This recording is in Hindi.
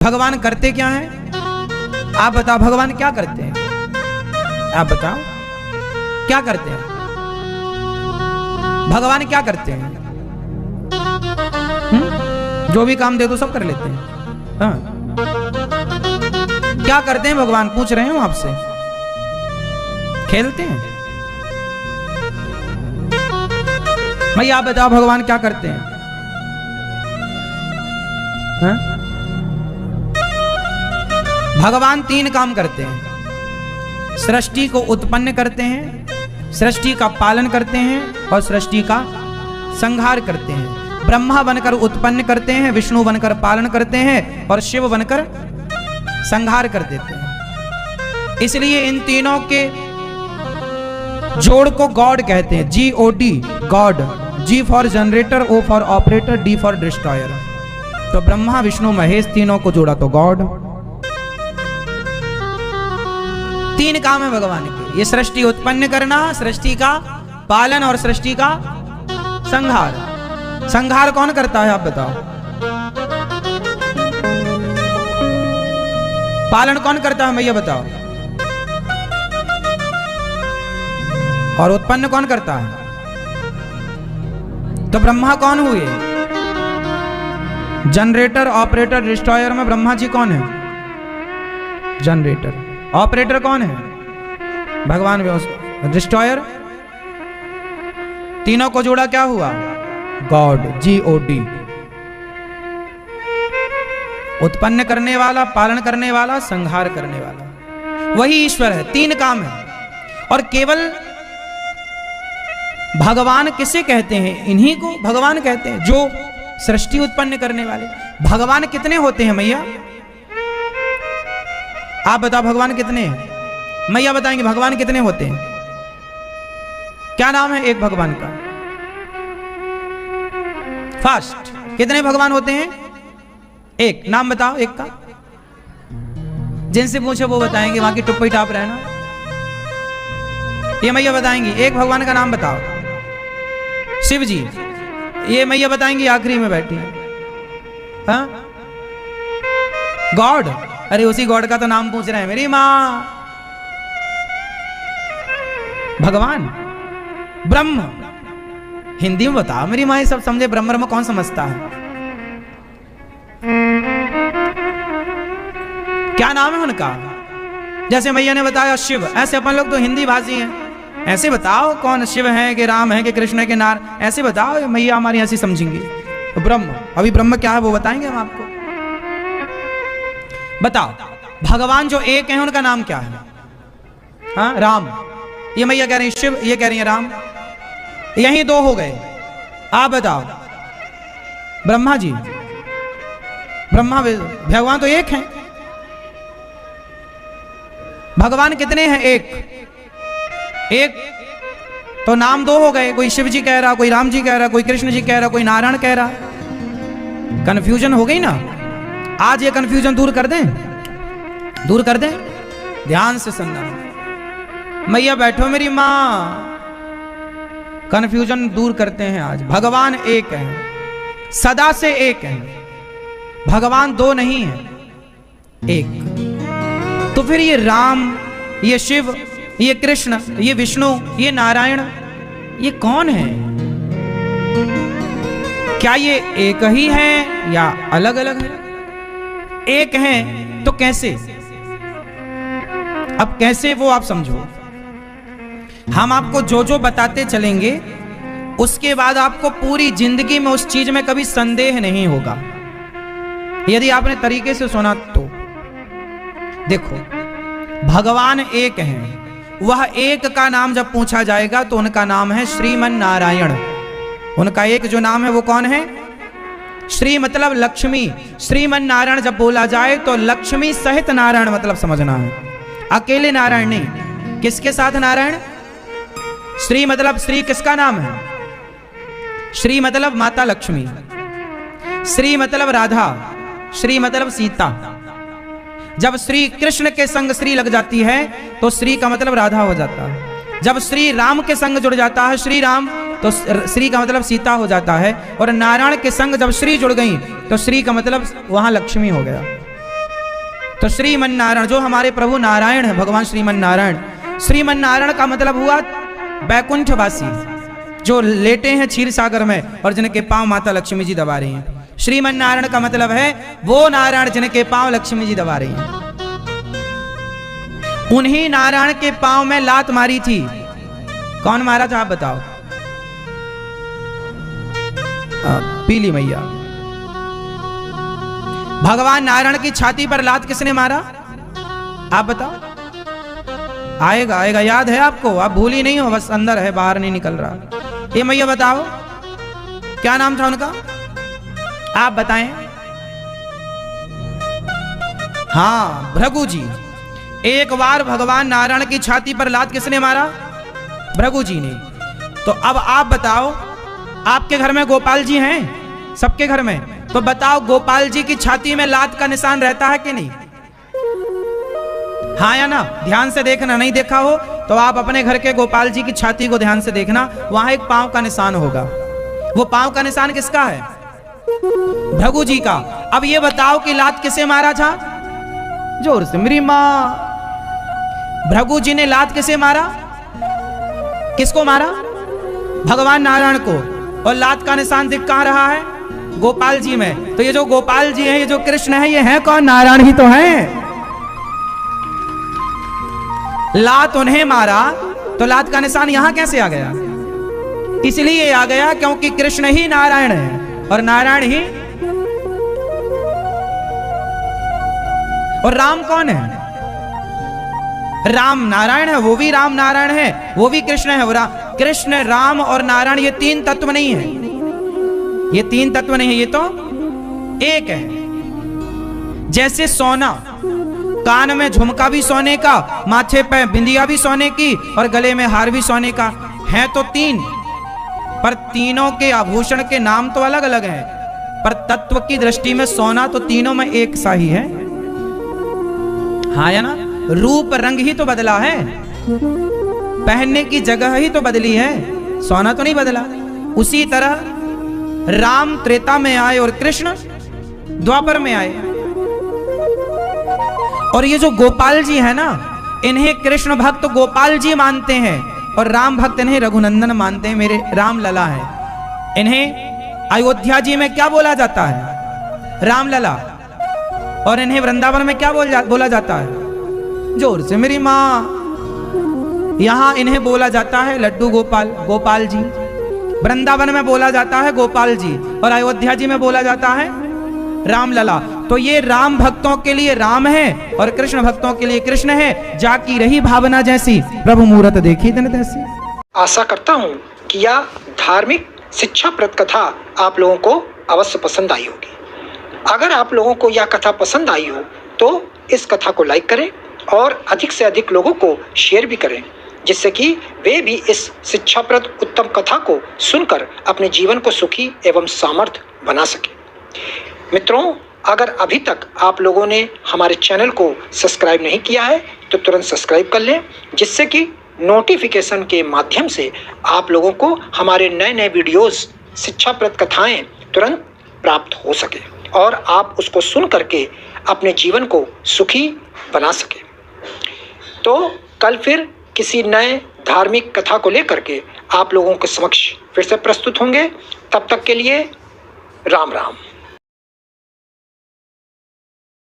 भगवान करते क्या हैं? आप बताओ भगवान क्या करते हैं? आप बताओ क्या करते हैं? भगवान क्या करते हैं? जो भी काम दे दो सब कर लेते हैं। हाँ। क्या करते हैं भगवान? पूछ रहे हो आपसे। खेलते हैं? भाई आप बताओ भगवान क्या करते हैं? हाँ? भगवान 3 काम करते हैं। सृष्टि को उत्पन्न करते हैं, सृष्टि का पालन करते हैं और सृष्टि का संहार करते हैं। ब्रह्मा बनकर उत्पन्न करते हैं, विष्णु बनकर पालन करते हैं और शिव बनकर संहार कर देते हैं। इसलिए इन तीनों के जोड़ को गॉड कहते हैं। GOD, God. G for generator, O for operator, D for destroyer. तो ब्रह्मा विष्णु महेश तीनों को जोड़ा तो गॉड। 3 काम है भगवान के। ये सृष्टि उत्पन्न करना, सृष्टि का पालन और सृष्टि का संहार। संहार कौन करता है आप बताओ? पालन कौन करता है भैया बताओ? और उत्पन्न कौन करता है? तो ब्रह्मा कौन हुए? जनरेटर, ऑपरेटर, डिस्ट्रॉयर में ब्रह्मा जी कौन है? जनरेटर। ऑपरेटर कौन है? भगवान। डिस्ट्रॉयर। तीनों को जोड़ा क्या हुआ? गॉड। GOD। उत्पन्न करने वाला, पालन करने वाला, संहार करने वाला, वही ईश्वर है। 3 काम है। और केवल भगवान किसे कहते हैं? इन्हीं को भगवान कहते हैं, जो सृष्टि उत्पन्न करने वाले। भगवान कितने होते हैं मैया? आप बताओ भगवान कितने हैं? मैया बताएंगे भगवान कितने होते हैं? क्या नाम है एक भगवान का? फास्ट। कितने भगवान होते हैं? एक। नाम बताओ एक का। जिनसे पूछो वो बताएंगे, वहां की टुप्पी टाप रहना। ये मैया बताएंगी। एक भगवान का नाम बताओ। शिव जी। ये मैया बताएंगी आखिरी में बैठी है। हाँ? गॉड। अरे उसी गॉड का तो नाम पूछ रहे हैं मेरी मां। भगवान। ब्रह्म। हिंदी में बताओ मेरी मां, ये सब समझे। ब्रह्म कौन समझता है? क्या नाम है उनका? जैसे मैया ने बताया शिव, ऐसे अपन लोग तो हिंदी भाषी हैं। ऐसे बताओ कौन शिव है कि राम है कि कृष्ण है कि नार, ऐसे बताओ। मैया हमारी ऐसी समझेंगे। तो ब्रह्म। अभी ब्रह्म क्या है वो बताएंगे हम आपको। बताओ भगवान जो एक है उनका नाम क्या है? हाँ? राम। ये मैया कह रही है शिव, ये कह रही है राम। यही 2 हो गए। आप बताओ। ब्रह्मा जी। ब्रह्मा भगवान तो एक है। भगवान कितने हैं? एक। तो नाम 2 हो गए। कोई शिव जी कह रहा, कोई राम जी कह रहा, कोई कृष्ण जी कह रहा, कोई नारायण कह रहा। कंफ्यूजन हो गई ना? आज ये कंफ्यूजन दूर कर दें, दूर कर दें। ध्यान से सुनना। मैया बैठो मेरी मां। कंफ्यूजन दूर करते हैं आज। भगवान एक है, सदा से एक है। भगवान 2 नहीं है, एक। तो फिर ये राम, ये शिव, ये कृष्ण, ये विष्णु, ये नारायण, ये कौन है? क्या ये एक ही है या अलग अलग है? एक है तो कैसे? अब कैसे वो आप समझो। हम आपको जो जो बताते चलेंगे उसके बाद आपको पूरी जिंदगी में उस चीज में कभी संदेह नहीं होगा, यदि आपने तरीके से सुना तो। देखो भगवान एक हैं। वह एक का नाम जब पूछा जाएगा तो उनका नाम है श्रीमन नारायण। उनका एक जो नाम है वो कौन है? श्री मतलब लक्ष्मी। श्रीमन नारायण जब बोला जाए तो लक्ष्मी सहित नारायण मतलब समझना है, अकेले नारायण नहीं। किसके साथ नारायण? श्री मतलब श्री किसका नाम है? श्री मतलब माता लक्ष्मी, श्री मतलब राधा, श्री मतलब सीता। जब श्री कृष्ण के संग श्री लग जाती है तो श्री का मतलब राधा हो जाता है। जब श्री राम के संग जुड़ जाता है श्री राम तो श्री का मतलब सीता हो जाता है। और नारायण के संग जब श्री जुड़ गई तो श्री का मतलब वहां लक्ष्मी हो गया। तो श्रीमन नारायण जो हमारे प्रभु नारायण है, भगवान श्रीमन नारायण, श्रीमन नारायण का मतलब हुआ बैकुंठवासी, जो लेटे हैं क्षीर सागर में और जिनके पांव माता लक्ष्मी जी दबा रही हैं। श्रीमन नारायण का मतलब है वो नारायण जिनके पांव लक्ष्मी जी दबा रही हैं। उन्हीं नारायण के पांव में लात मारी थी। कौन मारा था आप बताओ? पीली मैया। भगवान नारायण की छाती पर लात किसने मारा? आप बताओ। आएगा आएगा, याद है आपको? आप भूली नहीं हो, बस अंदर है, बाहर नहीं निकल रहा। ये मैया बताओ क्या नाम था उनका, आप बताएं। हाँ, भृगु जी। एक बार भगवान नारायण की छाती पर लात किसने मारा? भृगु जी ने। तो अब आप बताओ, आपके घर में गोपाल जी हैं? सबके घर में। तो बताओ गोपाल जी की छाती में लात का निशान रहता है कि नहीं? हाँ या ना? ध्यान से देखना, नहीं देखा हो तो आप अपने घर के गोपाल जी की छाती को ध्यान से देखना, वहां एक पांव का निशान होगा। वो पांव का निशान किसका है? भृगु जी का। अब ये बताओ कि लात किसे मारा था? जोर से, मेरी मां। भृगु जी ने लात किसे मारा? किसको मारा? भगवान नारायण को। और लात का निशान दिख कहां रहा है? गोपाल जी में। तो ये जो गोपाल जी हैं, ये जो कृष्ण है, ये है कौन? नारायण ही तो हैं। लात उन्हें मारा तो लात का निशान यहां कैसे आ गया? इसलिए आ गया क्योंकि कृष्ण ही नारायण है और नारायण ही। और राम कौन है? राम नारायण है, वो भी राम नारायण है, वो भी कृष्ण है। कृष्ण, राम और नारायण ये तीन तत्व नहीं है, ये तीन तत्व नहीं है, ये तो एक है। जैसे सोना, कान में झुमका भी सोने का, माथे पे बिंदिया भी सोने की और गले में हार भी सोने का, है तो तीन, पर तीनों के आभूषण के नाम तो अलग अलग हैं, पर तत्व की दृष्टि में सोना तो तीनों में एक सा ही है। हाँ या ना? रूप रंग ही तो बदला है, पहनने की जगह ही तो बदली है, सोना तो नहीं बदला। उसी तरह राम त्रेता में आए और कृष्ण द्वापर में आए। और ये जो गोपाल जी है ना, इन्हें कृष्ण भक्त गोपाल जी मानते हैं और राम भक्त इन्हें रघुनंदन मानते हैं, मेरे राम लला है। इन्हें अयोध्या जी में क्या बोला जाता है? राम लला। और इन्हें वृंदावन में क्या बोला जाता है? जोर से, मेरी मां। यहां इन्हें बोला जाता है लड्डू गोपाल, गोपाल जी। वृंदावन में बोला जाता है गोपाल जी और अयोध्या जी में बोला जाता है राम लला। तो ये राम भक्तों के लिए राम है और कृष्ण भक्तों के लिए कृष्ण है। जाकी रही भावना जैसी, प्रभु मूरत देखी तन तैसी। आशा करता हूँ कि यह धार्मिक शिक्षाप्रद कथा आप लोगों को अवश्य पसंद आई होगी। अगर आप लोगों को यह कथा पसंद आई हो तो इस कथा को लाइक करें और अधिक से अधिक लोगों को शेयर भी करें, जिससे कि वे भी इस शिक्षाप्रद उत्तम कथा को सुनकर अपने जीवन को सुखी एवं सामर्थ्य बना सके। मित्रों, अगर अभी तक आप लोगों ने हमारे चैनल को सब्सक्राइब नहीं किया है तो तुरंत सब्सक्राइब कर लें, जिससे कि नोटिफिकेशन के माध्यम से आप लोगों को हमारे नए नए वीडियोस, शिक्षाप्रद कथाएं तुरंत प्राप्त हो सके और आप उसको सुन करके अपने जीवन को सुखी बना सके। तो कल फिर किसी नए धार्मिक कथा को लेकर के आप लोगों के समक्ष फिर से प्रस्तुत होंगे। तब तक के लिए राम राम।